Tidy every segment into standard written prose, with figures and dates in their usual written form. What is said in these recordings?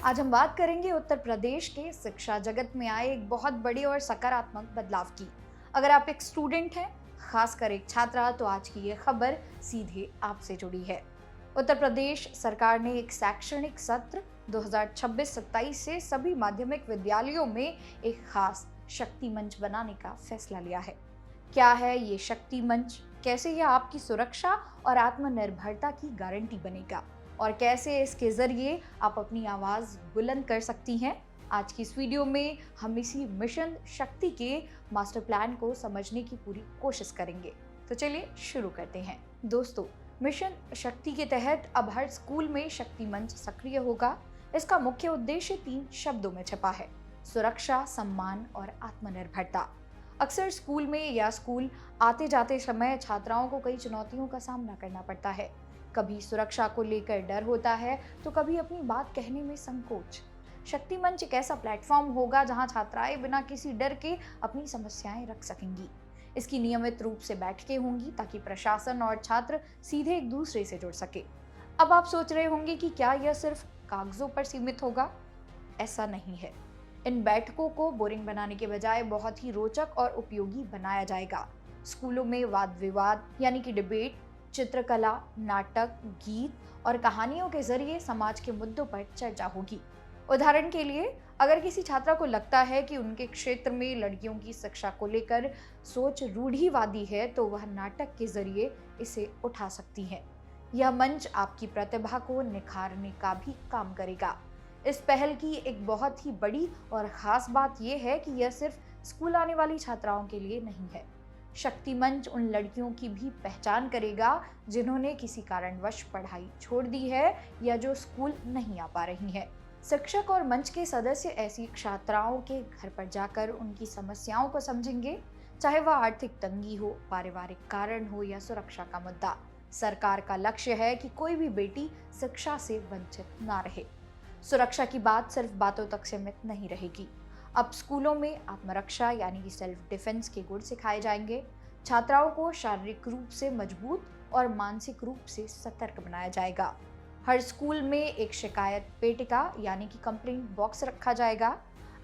आज हम बात करेंगे उत्तर प्रदेश के शिक्षा जगत में आए एक बहुत बड़े और सकारात्मक बदलाव की। अगर आप एक स्टूडेंट हैं, खासकर एक छात्रा, तो आज की ये खबर सीधे आपसे जुड़ी है। उत्तर प्रदेश सरकार ने एक शैक्षणिक सत्र 2026-27 से सभी माध्यमिक विद्यालयों में एक खास शक्ति मंच बनाने का फैसला लिया है। क्या है ये शक्ति मंच? कैसे यह आपकी सुरक्षा और आत्मनिर्भरता की गारंटी बनेगा? और कैसे इसके जरिए आप अपनी आवाज बुलंद कर सकती हैं? आज की इस वीडियो में हम इसी मिशन शक्ति के मास्टर प्लान को समझने की पूरी कोशिश करेंगे। तो चलिए शुरू करते हैं। दोस्तों, मिशन शक्ति के तहत अब हर स्कूल में शक्ति मंच सक्रिय होगा। इसका मुख्य उद्देश्य 3 शब्दों में छिपा है: सुरक्षा, सम्मान और आत्मनिर्भरता। अक्सर स्कूल में या स्कूल आते जाते समय छात्राओं को कई चुनौतियों का सामना करना पड़ता है। कभी सुरक्षा को लेकर डर होता है, तो कभी अपनी बात कहने में संकोच। शक्ति मंच एक ऐसा प्लेटफॉर्म होगा जहां छात्राएं बिना किसी डर के अपनी समस्याएं रख सकेंगी। इसकी नियमित रूप से बैठकें होंगी ताकि प्रशासन और छात्र सीधे एक दूसरे से जुड़ सके। अब आप सोच रहे होंगे कि क्या यह सिर्फ कागजों पर सीमित होगा? ऐसा नहीं है। इन बैठकों को बोरिंग बनाने के बजाय बहुत ही रोचक और उपयोगी बनाया जाएगा। स्कूलों में वाद विवाद यानी कि डिबेट, चित्रकला, नाटक, गीत और कहानियों के जरिए समाज के मुद्दों पर चर्चा होगी। उदाहरण के लिए, अगर किसी छात्रा को लगता है कि उनके क्षेत्र में लड़कियों की शिक्षा को लेकर सोच रूढ़िवादी है, तो वह नाटक के जरिए इसे उठा सकती है। यह मंच आपकी प्रतिभा को निखारने का भी काम करेगा। इस पहल की एक बहुत ही बड़ी और खास बात यह है कि यह सिर्फ स्कूल आने वाली छात्राओं के लिए नहीं है। शक्ति मंच उन लड़कियों की भी पहचान करेगा जिन्होंने किसी कारणवश पढ़ाई छोड़ दी है या जो स्कूल नहीं आ पा रही हैं। शिक्षक और मंच के सदस्य ऐसी छात्राओं के घर पर जाकर उनकी समस्याओं को समझेंगे, चाहे वह आर्थिक तंगी हो, पारिवारिक कारण हो या सुरक्षा का मुद्दा। सरकार का लक्ष्य है कि कोई भी बेटी शिक्षा से वंचित ना रहे। सुरक्षा की बात सिर्फ बातों तक सीमित नहीं रहेगी। अब स्कूलों में आत्मरक्षा यानी कि सेल्फ डिफेंस के गुण सिखाए जाएंगे। छात्राओं को शारीरिक रूप से मजबूत और मानसिक रूप से सतर्क बनाया जाएगा। हर स्कूल में एक शिकायत पेटिका यानी कि कंप्लेंट बॉक्स रखा जाएगा।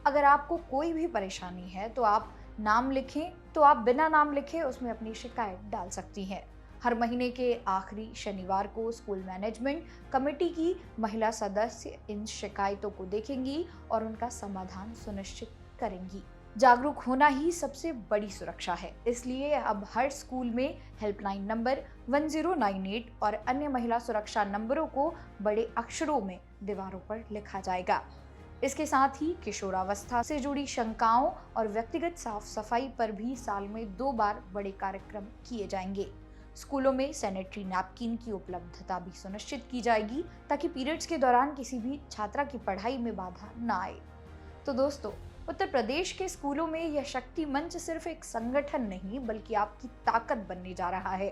अगर आपको कोई भी परेशानी है तो आप बिना नाम लिखे उसमें अपनी शिकायत डाल सकती हैं। हर महीने के आखिरी शनिवार को स्कूल मैनेजमेंट कमेटी की महिला सदस्य इन शिकायतों को देखेंगी और उनका समाधान सुनिश्चित करेंगी। जागरूक होना ही सबसे बड़ी सुरक्षा है, इसलिए अब हर स्कूल में हेल्पलाइन नंबर 1098 और अन्य महिला सुरक्षा नंबरों को बड़े अक्षरों में दीवारों पर लिखा जाएगा। इसके साथ ही किशोरावस्था से जुड़ी शंकाओं और व्यक्तिगत साफ सफाई पर भी साल में 2 बार बड़े कार्यक्रम किए जाएंगे। स्कूलों में सैनिटरी नैपकिन की उपलब्धता भी सुनिश्चित की जाएगी ताकि पीरियड्स के दौरान किसी भी छात्रा की पढ़ाई में बाधा न आए। तो दोस्तों, उत्तर प्रदेश के स्कूलों में यह शक्ति मंच सिर्फ एक संगठन नहीं बल्कि आपकी ताकत बनने जा रहा है।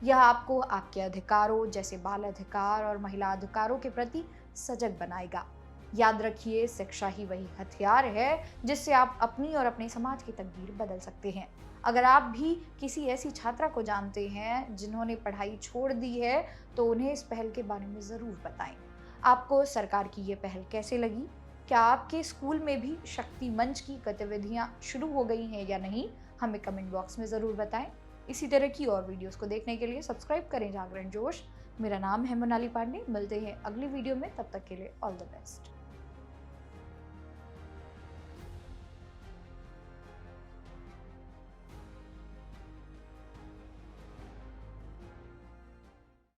यह आपको आपके अधिकारों जैसे बाल अधिकार और महिला अधिकारों के प्रति सजग बनाएगा। याद रखिए, शिक्षा ही वही हथियार है जिससे आप अपनी और अपने समाज की तकदीर बदल सकते हैं। अगर आप भी किसी ऐसी छात्रा को जानते हैं जिन्होंने पढ़ाई छोड़ दी है, तो उन्हें इस पहल के बारे में ज़रूर बताएं। आपको सरकार की ये पहल कैसे लगी? क्या आपके स्कूल में भी शक्ति मंच की गतिविधियां शुरू हो गई हैं या नहीं? हमें कमेंट बॉक्स में ज़रूर बताएं। इसी तरह की और वीडियोस को देखने के लिए सब्सक्राइब करें जागरण जोश। मेरा नाम है मोनाली पांडे। मिलते हैं अगली वीडियो में, तब तक के लिए ऑल द बेस्ट।